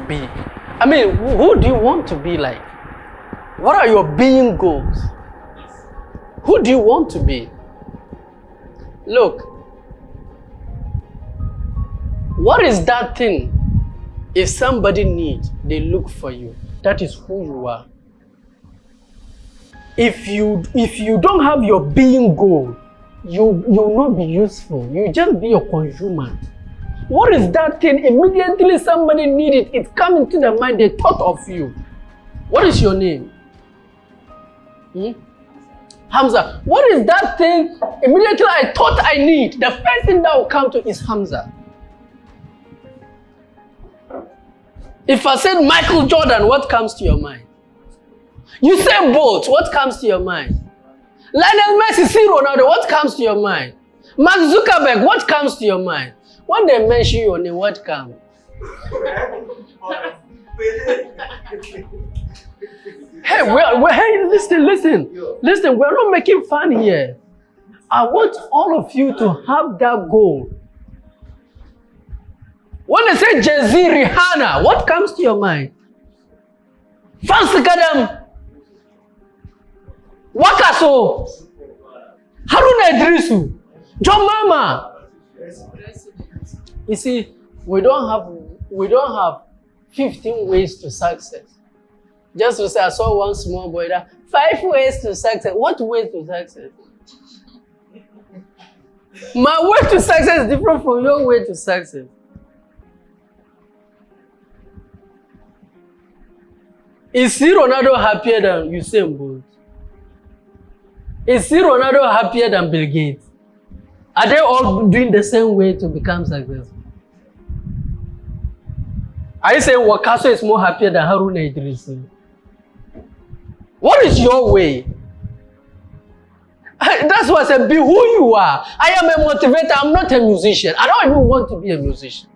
be? I mean, who do you want to be like? What are your being goals? Who do you want to be? Look, what is that thing? If somebody needs, they look for you. That is who you are. If you don't have your being goal, you will not be useful. You just be a consumer. What is that thing? Immediately somebody needs it, it comes into their mind, they thought of you. What is your name? Hamza. What is that thing? Immediately I thought I need. The first thing that will come to is Hamza. If I said Michael Jordan, what comes to your mind? You say Bolt, what comes to your mind? Lionel Messi, C. Ronaldo, what comes to your mind? Mark Zuckerberg, what comes to your mind? When they mention your name, what comes? Hey, listen, we're not making fun here. I want all of you to have that goal. When they say Jay-Z, Rihanna, what comes to your mind? Fancy Kadam, Wakaso, Haruna Idrisu, John Mama. You see, we don't have 15 ways to success. Just to say, I saw one small boy that 5 ways to success. What way to success? My way to success is different from your way to success. Is C. Ronaldo happier than Usain Bolt? Is C. Ronaldo happier than Bill Gates? Are they all doing the same way to become successful? Are you saying Wakaso is more happier than Haruna Idrisu? What is your way? That's why I said, be who you are. I am a motivator. I'm not a musician. I don't even want to be a musician.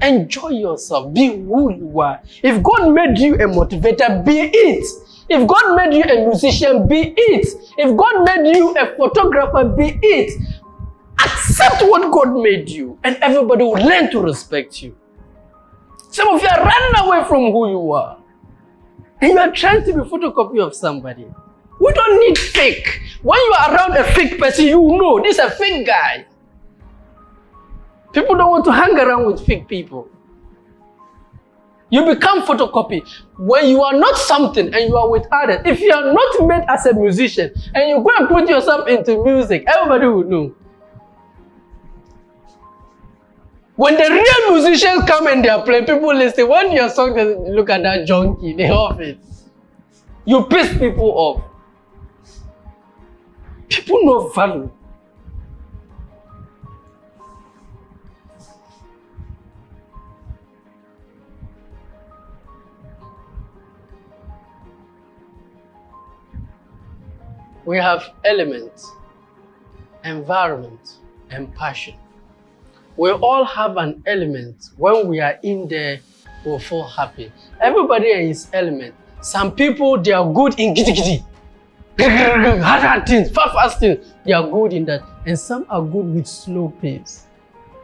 Enjoy yourself. Be who you are. If God made you a motivator, be it. If God made you a musician, be it. If God made you a photographer, be it. Accept what God made you, and everybody will learn to respect you. Some of you are running away from who you are. And you are trying to be a photocopy of somebody. We don't need fake. When you are around a fake person, you know this is a fake guy. People don't want to hang around with fake people. You become photocopy. When you are not something and you are with others, if you are not made as a musician and you go and put yourself into music, everybody will know. When the real musicians come and they are playing, people listen. When your song doesn't look at that junkie, they off it. You piss people off. People know value. We have elements, environment, and passion. We all have an element. When we are in there, we'll feel happy. Everybody is element. Some people, they are good in giddy, hard things, fast things. They are good in that. And some are good with slow pace.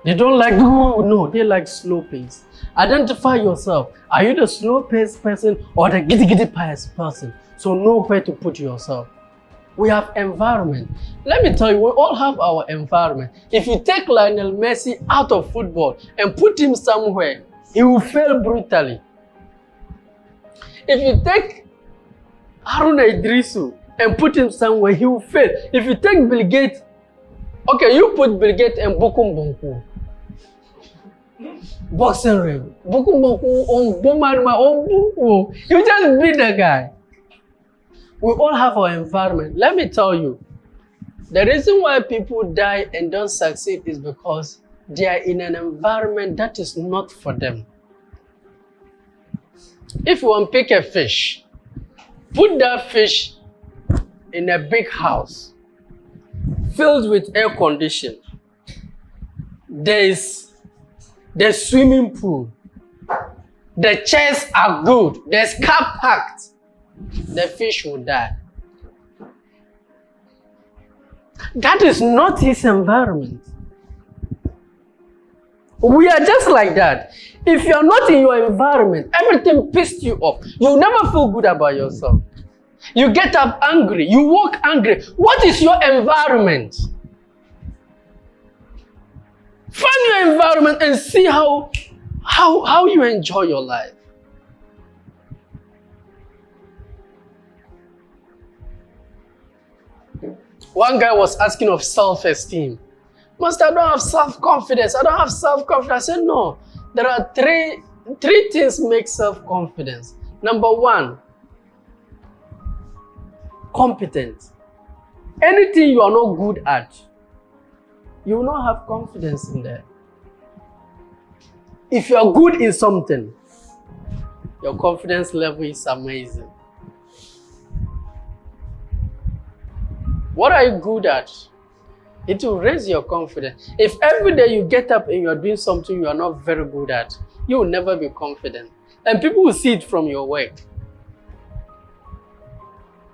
They don't like, no, they like slow pace. Identify yourself. Are you the slow pace person or the giddy person? So know where to put yourself. We have environment. Let me tell you, we all have our environment. If you take Lionel Messi out of football and put him somewhere, he will fail brutally. If you take Haruna Idrisu and put him somewhere, he will fail. If you take Bill Gates, okay, you put Bill Gates and Bokum Bonku. Boxing ring. Bokum Bonku on Bomarma on. You just beat the guy. We all have our environment. Let me tell you, the reason why people die and don't succeed is because they are in an environment that is not for them. If you unpick a fish, put that fish in a big house filled with air conditioning. There's the swimming pool. The chairs are good. There's car packed. The fish will die. That is not his environment. We are just like that. If you are not in your environment, everything pissed you off. You'll never feel good about yourself. You get up angry. You walk angry. What is your environment? Find your environment and see how you enjoy your life. One guy was asking of self-esteem. Master, I don't have self-confidence. I don't have self-confidence. I said, no. There are three things make self-confidence. Number one, competence. Anything you are not good at, you will not have confidence in that. If you are good in something, your confidence level is amazing. What are you good at? It will raise your confidence. If every day you get up and you are doing something you are not very good at, you will never be confident. And people will see it from your work.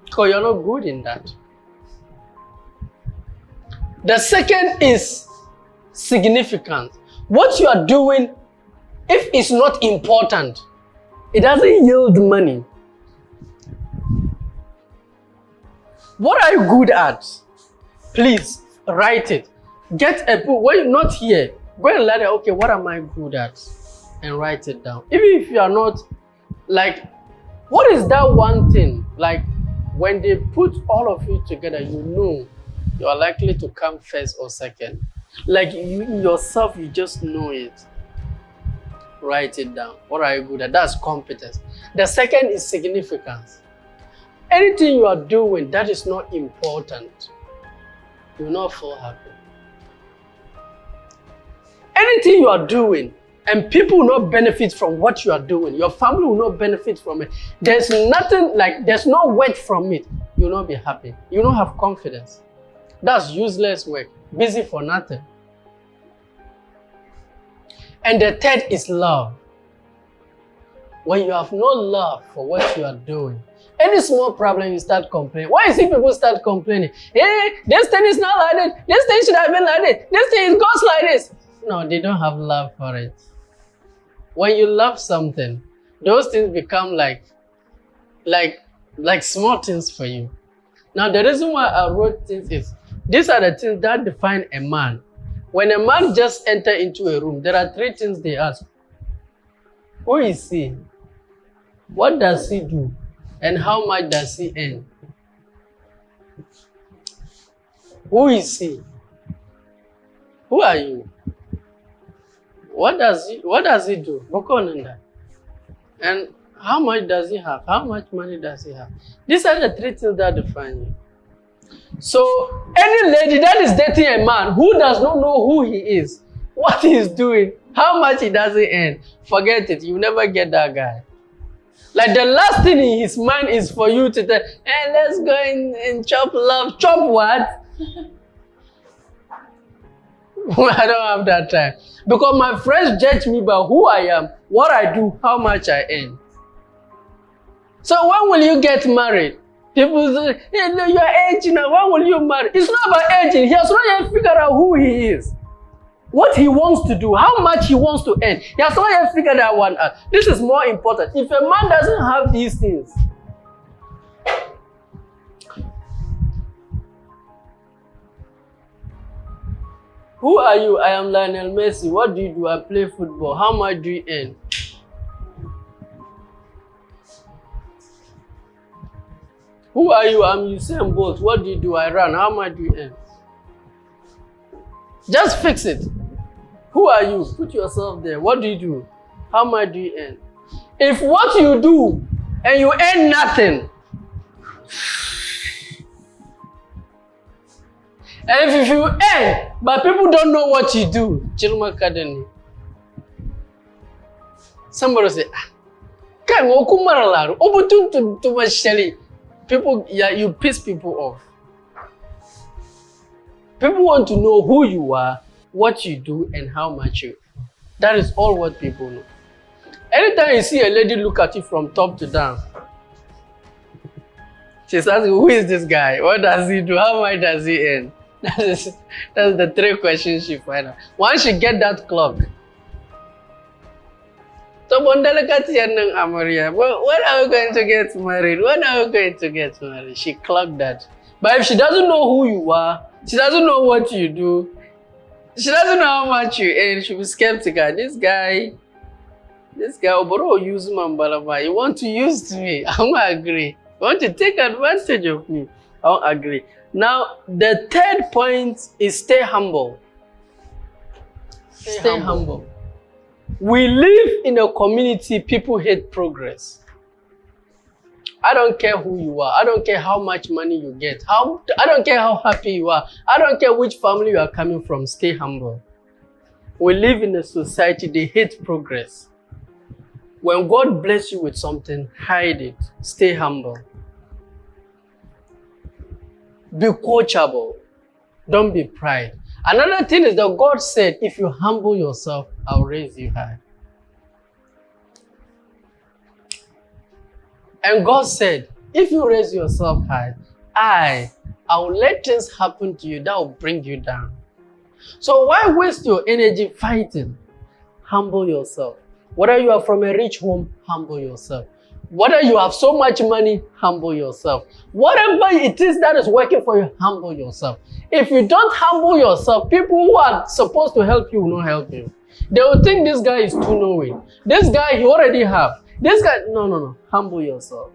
Because you're not good in that. The second is significance. What you are doing, if it's not important, it doesn't yield money. What are you good at? Please write it. Get a book. When you're not here, go and learn it. Okay, what am I good at? And write it down. Even if you are not, like, what is that one thing? Like, when they put all of you together, you know you are likely to come first or second. Like, you yourself, you just know it. Write it down. What are you good at? That's competence. The second is significance. Anything you are doing that is not important, you will not feel happy. Anything you are doing and people will not benefit from what you are doing, your family will not benefit from it, there's nothing, like, there's no work from it, you will not be happy. You will not have confidence. That's useless work, busy for nothing. And the third is love. When you have no love for what you are doing, any small problem you start complaining. Why is it people start complaining? Hey, this thing is not like this. This thing should have been like this. This thing goes like this. No, they don't have love for it. When you love something, those things become like small things for you. Now, the reason why I wrote things is, these are the things that define a man. When a man just enters into a room, there are three things they ask. Who is he? What does he do? And how much does he earn? Who is he? Who are you? What does he do? And how much does he have? How much money does he have? These are the three things that define you. So any lady that is dating a man who does not know who he is, what he is doing, how much he doesn't earn, forget it. You never get that guy. Like, the last thing in his mind is for you to tell, hey, let's go and chop love. Chop what? I don't have that time. Because my friends judge me by who I am, what I do, how much I earn. So when will you get married? People say, hey, no, you're aging now. When will you marry? It's not about aging. He has not yet figured out who he is. What he wants to do, how much he wants to earn. He has not yet figured that one out. This is more important. If a man doesn't have these things, who are you? I am Lionel Messi. What do you do? I play football. How much do you earn? Who are you? I'm Usain Bolt. What do you do? I run. How much do you earn? Just fix it. Who are you? Put yourself there. What do you do? How much do you earn? If what you do and you earn nothing, And if you earn, but people don't know what you do, Chiruma Kadeni. Somebody say, "Can go kumaralaru, obutun to mashali." People, yeah, you piss people off. People want to know who you are, what you do, and how much you. That is all what people know. Anytime you see a lady look at you from top to down, she's asking, who is this guy? What does he do? How much does he earn? That's the 3 questions she finds out. Once she get that clock, so when are we going to get married? When are we going to get married? She clocked that. But if she doesn't know who you are, she doesn't know what you do, she doesn't know how much you earn, she'll be skeptical. This guy, Oboro use Mambalaba. You want to use me? I won't agree. You want to take advantage of me? I won't agree. Now, the 3rd point is stay humble. Stay humble. We live in a community, people hate progress. I don't care who you are. I don't care how much money you get. I don't care how happy you are. I don't care which family you are coming from. Stay humble. We live in a society, they hate progress. When God bless you with something, hide it. Stay humble. Be coachable. Don't be pride. Another thing is that God said, if you humble yourself, I'll raise you high. And God said, if you raise yourself high, I will let things happen to you that will bring you down. So why waste your energy fighting? Humble yourself. Whether you are from a rich home, humble yourself. Whether you have so much money, humble yourself. Whatever it is that is working for you, humble yourself. If you don't humble yourself, people who are supposed to help you will not help you. They will think this guy is too knowing. This guy, he already have. This guy, no. Humble yourself.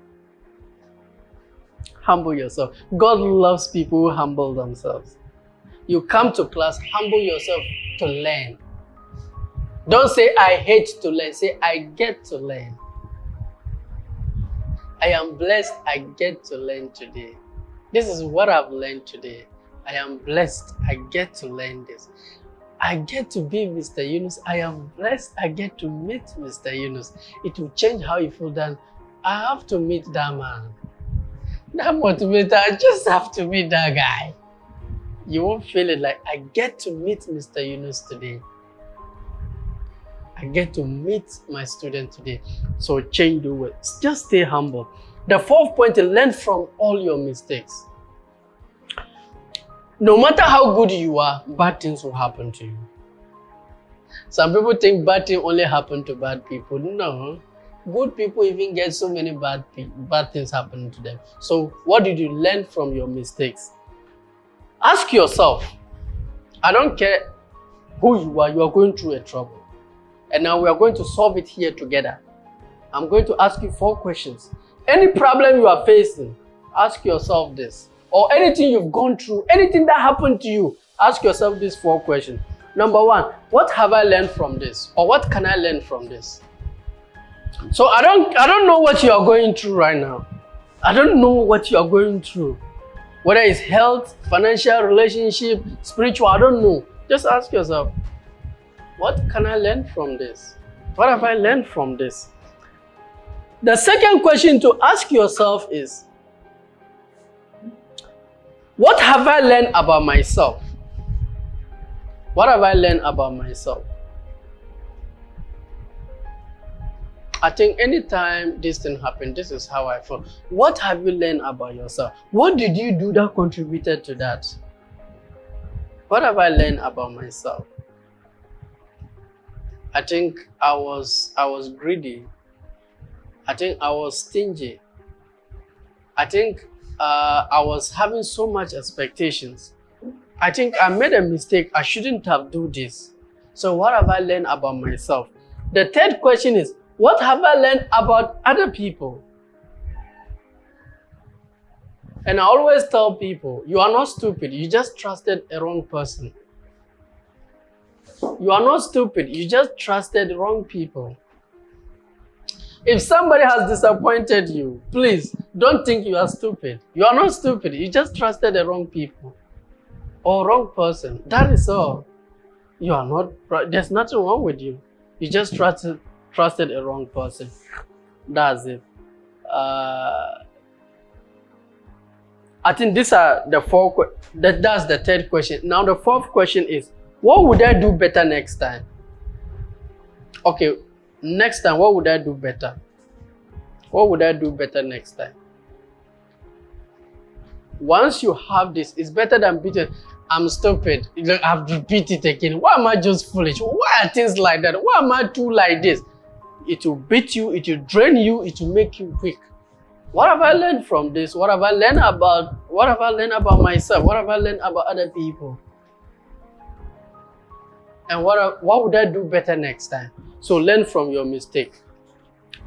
Humble yourself. God loves people who humble themselves. You come to class, humble yourself to learn. Don't say, I hate to learn. Say, I get to learn. I am blessed, I get to learn today. This is what I've learned today. I am blessed, I get to learn this. I get to be Mr. Yunus. I am blessed, I get to meet Mr. Yunus. It will change how you feel then. I have to meet that man. That motivator, I just have to meet that guy. You won't feel it like, I get to meet Mr. Yunus today. I get to meet my student today. So change the way. Just stay humble. The 4th point is learn from all your mistakes. No matter how good you are, bad things will happen to you. Some people think bad things only happen to bad people. No. Good people even get so many bad things happening to them. So what did you learn from your mistakes? Ask yourself. I don't care who you are going through a trouble. And now we are going to solve it here together. I'm going to ask you 4 questions. Any problem you are facing, ask yourself this. Or anything you've gone through, anything that happened to you, ask yourself these 4 questions. Number 1, what have I learned from this? Or what can I learn from this? So I don't know what you are going through right now. I don't know what you are going through. Whether it's health, financial, relationship, spiritual, I don't know. Just ask yourself, what can I learn from this? What have I learned from this? The second question to ask yourself is, what have I learned about myself? What have I learned about myself? I think anytime this thing happened, this is how I feel. What have you learned about yourself? What did you do that contributed to that? What have I learned about myself? I think I was greedy. I think I was stingy. I think I was having so much expectations. I think I made a mistake. I shouldn't have done this. So what have I learned about myself? The 3rd question is, what have I learned about other people? And I always tell people, you are not stupid. You just trusted a wrong person. You are not stupid. You just trusted wrong people. If somebody has disappointed you, please don't think you are stupid. You are not stupid. You just trusted the wrong people. or wrong person. That is all. You are not, there's nothing wrong with you. You just trusted a wrong person. That's it. I think these are the four, that's the third question. Now the fourth question is, what would I do better next time? Okay, next time, what would I do better? What would I do better next time? Once you have this, it's better than beating. I'm stupid. I have to repeat it again. Why am I just foolish? Why are things like that? Why am I too like this? It will beat you, it will drain you, it will make you weak. What have I learned from this? What have I learned about myself? What have I learned about other people? And what would I do better next time? So learn from your mistake.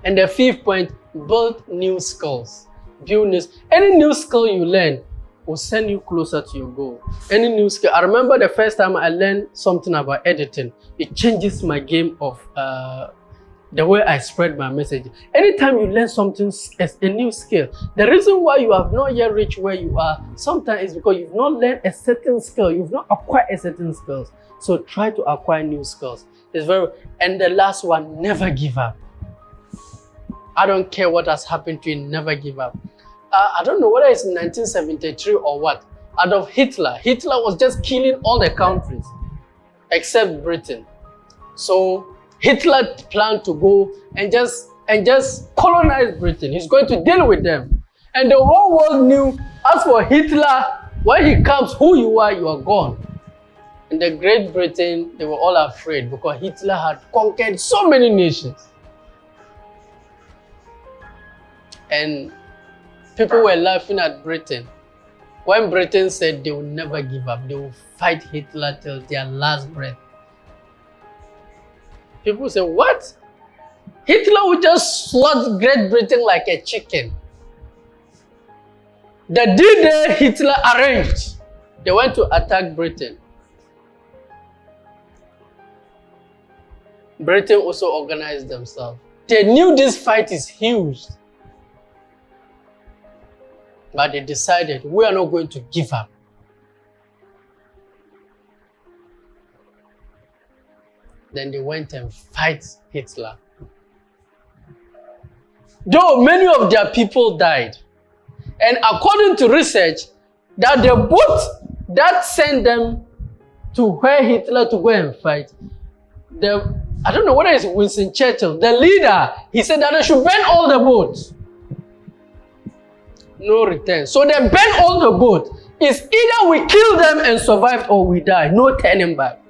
And the fifth point, build new skills. Any new skill you learn will send you closer to your goal. Any new skill. I remember the first time I learned something about editing. It changes my game of the way I spread my message. Anytime you learn something as a new skill, the reason why you have not yet reached where you are sometimes is because you've not learned a certain skill. You've not acquired a certain skills. So try to acquire new skills. And the last one, never give up. I don't care what has happened to you, never give up. I don't know whether it's 1973 or what. Adolf Hitler. Hitler was just killing all the countries except Britain. So Hitler planned to go and just colonize Britain. He's going to deal with them. And the whole world knew, as for Hitler, when he comes, who you are gone. In the Great Britain, they were all afraid because Hitler had conquered so many nations. And people were laughing at Britain. When Britain said they will never give up, they will fight Hitler till their last breath. People say, what? Hitler would just slaughter Great Britain like a chicken. The D-Day Hitler arranged, they went to attack Britain. Britain also organized themselves. They knew this fight is huge. But they decided, we are not going to give up. Then they went and fight Hitler. Though many of their people died. And according to research, that the boat that sent them to where Hitler to go and fight, I don't know whether it's Winston Churchill, the leader, he said that they should burn all the boats. No return. So they burn all the boats. It's either we kill them and survive or we die. No turning back.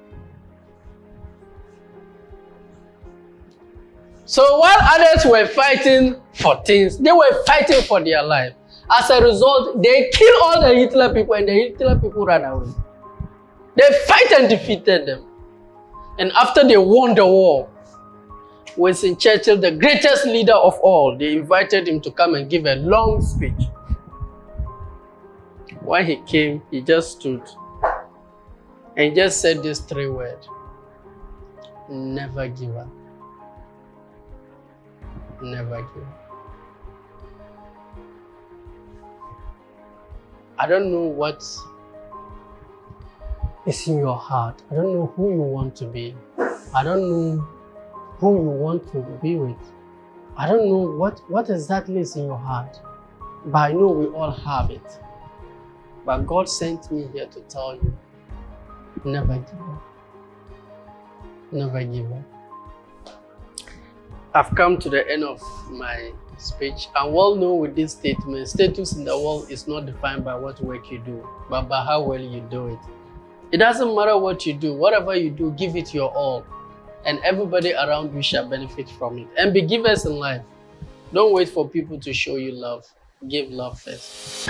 So while others were fighting for things, they were fighting for their life. As a result, they killed all the Hitler people and the Hitler people ran away. They fight and defeated them. And after they won the war, Winston Churchill, the greatest leader of all, they invited him to come and give a long speech. When he came, he just stood and just said these three words: never give up. Never give up. I don't know what is in your heart. I don't know who you want to be. I don't know who you want to be with. I don't know what exactly is in your heart. But I know we all have it. But God sent me here to tell you, never give up. Never give up. I've come to the end of my speech. And well known with this statement, status in the world is not defined by what work you do, but by how well you do it. It doesn't matter what you do. Whatever you do, give it your all. And everybody around you shall benefit from it. And be givers in life. Don't wait for people to show you love. Give love first.